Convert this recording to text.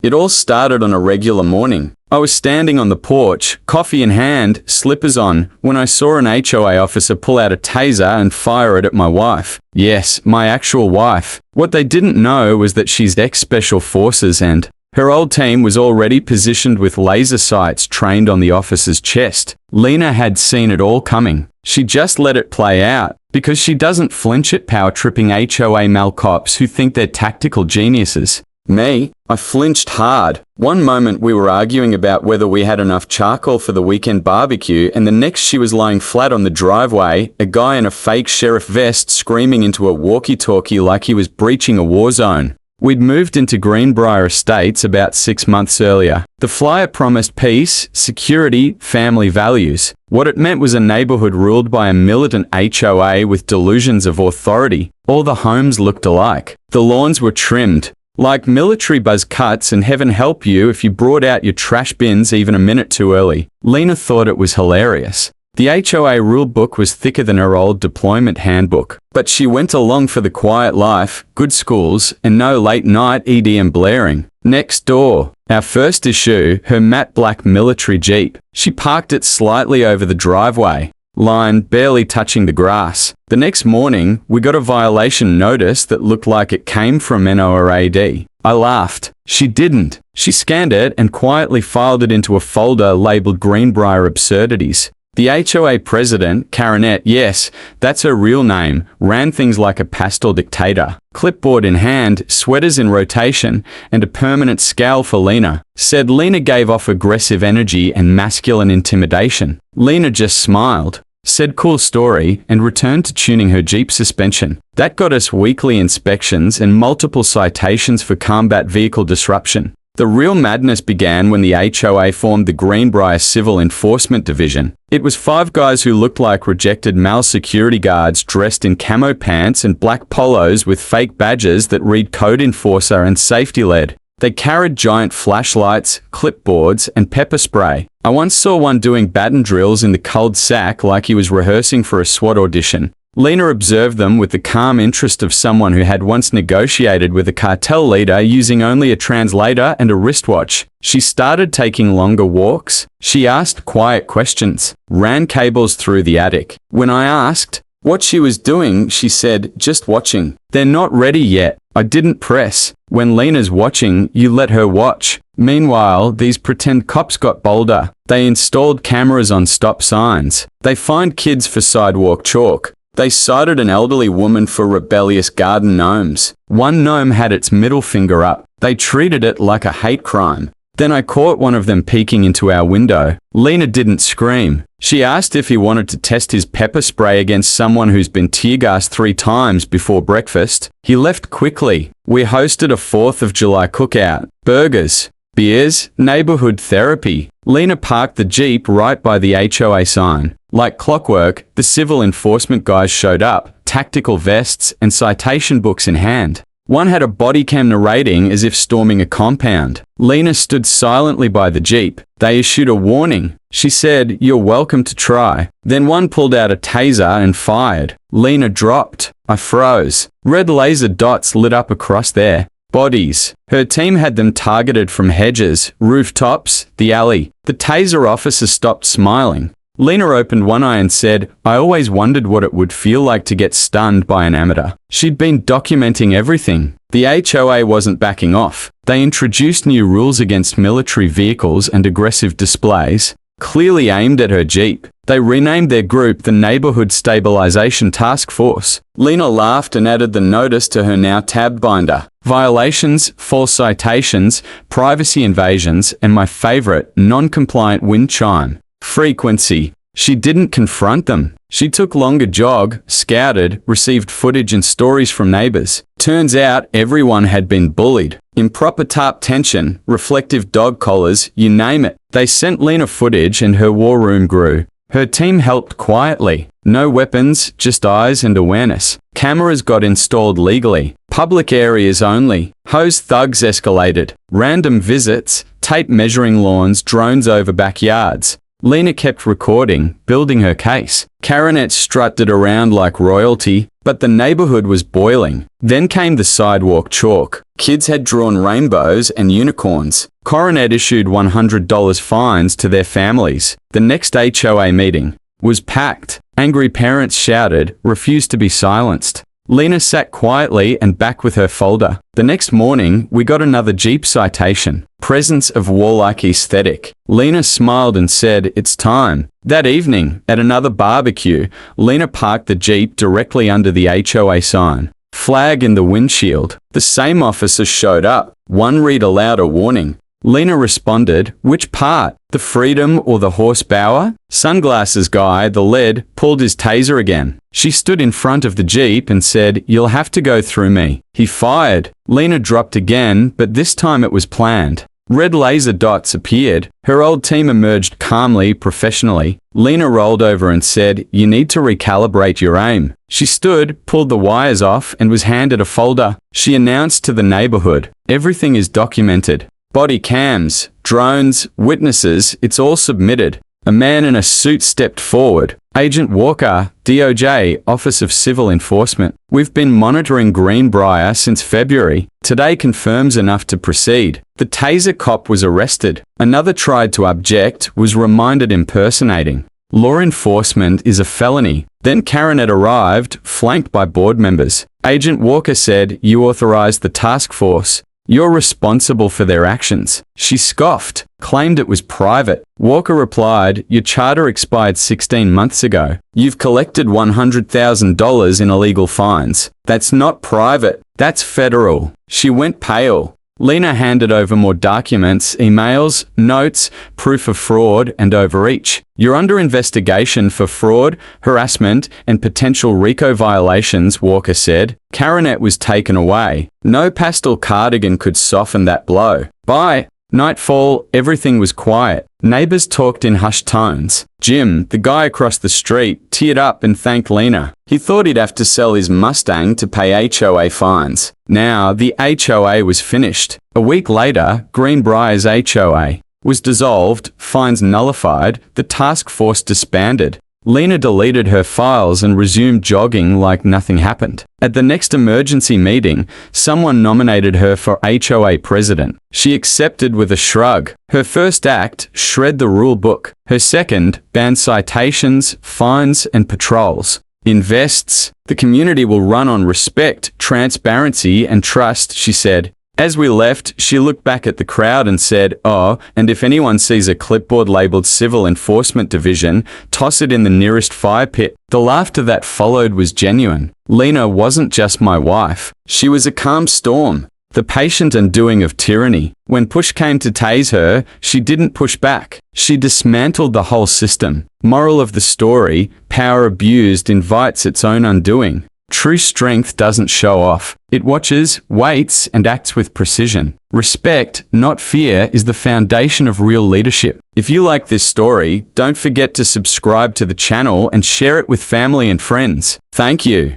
It all started on a regular morning. I was standing on the porch, coffee in hand, slippers on, when I saw an HOA officer pull out a taser and fire it at my wife. Yes, my actual wife. What they didn't know was that she's ex-Special Forces and her old team was already positioned with laser sights trained on the officer's chest. Lena had seen it all coming. She just let it play out, because she doesn't flinch at power-tripping HOA malcops who think they're tactical geniuses. Me, I flinched hard. One moment we were arguing about whether we had enough charcoal for the weekend barbecue, and the next she was lying flat on the driveway, a guy in a fake sheriff vest screaming into a walkie-talkie like he was breaching a war zone. We'd moved into Greenbrier Estates about 6 months earlier. The flyer promised peace, security, family values. What it meant was a neighborhood ruled by a militant HOA with delusions of authority. All the homes looked alike. The lawns were trimmed like military buzz cuts, and heaven help you if you brought out your trash bins even a minute too early. Lena thought it was hilarious. The HOA rule book was thicker than her old deployment handbook, but she went along for the quiet life, good schools, and no late-night EDM blaring. Next door, our first issue, her matte black military Jeep. She parked it slightly over the driveway line, barely touching the grass. The next morning, we got a violation notice that looked like it came from NORAD. I laughed. She didn't. She scanned it and quietly filed it into a folder labeled Greenbrier Absurdities. The HOA president, Karenette, yes, that's her real name, ran things like a pastel dictator. Clipboard in hand, sweaters in rotation, and a permanent scowl for Lena. Said Lena gave off aggressive energy and masculine intimidation. Lena just smiled, said cool story, and returned to tuning her Jeep suspension. That got us weekly inspections and multiple citations for combat vehicle disruption. The real madness began when the HOA formed the Greenbrier Civil Enforcement Division. It was 5 guys who looked like rejected male security guards dressed in camo pants and black polos with fake badges that read Code Enforcer and Safety Lead. They carried giant flashlights, clipboards, and pepper spray. I once saw one doing baton drills in the cold sack like he was rehearsing for a SWAT audition. Lena observed them with the calm interest of someone who had once negotiated with a cartel leader using only a translator and a wristwatch. She started taking longer walks. She asked quiet questions, ran cables through the attic. When I asked what she was doing, she said, just watching. They're not ready yet. I didn't press. When Lena's watching, you let her watch. Meanwhile, these pretend cops got bolder. They installed cameras on stop signs. They fined kids for sidewalk chalk. They cited an elderly woman for rebellious garden gnomes. One gnome had its middle finger up. They treated it like a hate crime. Then I caught one of them peeking into our window. Lena didn't scream. She asked if he wanted to test his pepper spray against someone who's been tear-gassed 3 times before breakfast. He left quickly. We hosted a 4th of July cookout. Burgers, beers, neighborhood therapy. Lena parked the Jeep right by the HOA sign. Like clockwork, the civil enforcement guys showed up, tactical vests and citation books in hand. One had a body cam narrating as if storming a compound. Lena stood silently by the Jeep. They issued a warning. She said, "You're welcome to try." Then one pulled out a taser and fired. Lena dropped. I froze. Red laser dots lit up across their bodies. Her team had them targeted from hedges, rooftops, the alley. The taser officer stopped smiling. Lena opened one eye and said, "I always wondered what it would feel like to get stunned by an amateur." She'd been documenting everything. The HOA wasn't backing off. They introduced new rules against military vehicles and aggressive displays, clearly aimed at her Jeep. They renamed their group the Neighborhood Stabilization Task Force. Lena laughed and added the notice to her now tabbed binder. Violations, false citations, privacy invasions, and my favorite, non-compliant wind chime. Frequency. She didn't confront them. She took longer jog, scouted, received footage and stories from neighbors. Turns out everyone had been bullied. Improper tarp tension, reflective dog collars, you name it. They sent Lena footage and her war room grew. Her team helped quietly. No weapons, just eyes and awareness. Cameras got installed legally. Public areas only. Hose thugs escalated. Random visits, tape measuring lawns, drones over backyards. Lena kept recording, building her case. Karenette strutted around like royalty, but the neighborhood was boiling. Then came the sidewalk chalk. Kids had drawn rainbows and unicorns. Coronet issued $100 fines to their families. The next HOA meeting was packed. Angry parents shouted, refused to be silenced. Lena sat quietly and back with her folder. The next morning, we got another Jeep citation. Presence of warlike aesthetic. Lena smiled and said, "It's time." That evening, at another barbecue, Lena parked the Jeep directly under the HOA sign. Flag in the windshield. The same officer showed up. One read aloud a warning. Lena responded, "Which part? The freedom or the horsepower?" Sunglasses guy, the lead, pulled his taser again. She stood in front of the Jeep and said, "You'll have to go through me." He fired. Lena dropped again, but this time it was planned. Red laser dots appeared. Her old team emerged calmly, professionally. Lena rolled over and said, "You need to recalibrate your aim." She stood, pulled the wires off, and was handed a folder. She announced to the neighborhood, "Everything is documented. Body cams, drones, witnesses, it's all submitted." A man in a suit stepped forward. "Agent Walker, DOJ, Office of Civil Enforcement. We've been monitoring Greenbrier since February. Today confirms enough to proceed." The taser cop was arrested. Another tried to object, was reminded impersonating. Law enforcement is a felony. Then Coronet arrived, flanked by board members. Agent Walker said, "You authorized the task force. You're responsible for their actions." She scoffed, claimed it was private. Walker replied, "Your charter expired 16 months ago. You've collected $100,000 in illegal fines. That's not private. That's federal." She went pale. Lena handed over more documents, emails, notes, proof of fraud, and overreach. "You're under investigation for fraud, harassment, and potential RICO violations," Walker said. Coronet was taken away. No pastel cardigan could soften that blow. By nightfall, everything was quiet. Neighbors talked in hushed tones. Jim, the guy across the street, teared up and thanked Lena. He thought he'd have to sell his Mustang to pay HOA fines. Now, the HOA was finished. A week later, Greenbrier's HOA was dissolved, fines nullified, the task force disbanded. Lena deleted her files and resumed jogging like nothing happened. At the next emergency meeting, someone nominated her for HOA president. She accepted with a shrug. Her first act, shred the rule book. Her second, ban citations, fines, and patrols. Invests. The community will run on respect, transparency, and trust, she said. As we left, she looked back at the crowd and said, "Oh, and if anyone sees a clipboard labeled Civil Enforcement Division, toss it in the nearest fire pit." The laughter that followed was genuine. Lena wasn't just my wife. She was a calm storm, the patient undoing of tyranny. When push came to tase her, she didn't push back. She dismantled the whole system. Moral of the story, power abused invites its own undoing. True strength doesn't show off. It watches, waits, and acts with precision. Respect, not fear, is the foundation of real leadership. If you like this story, don't forget to subscribe to the channel and share it with family and friends. Thank you.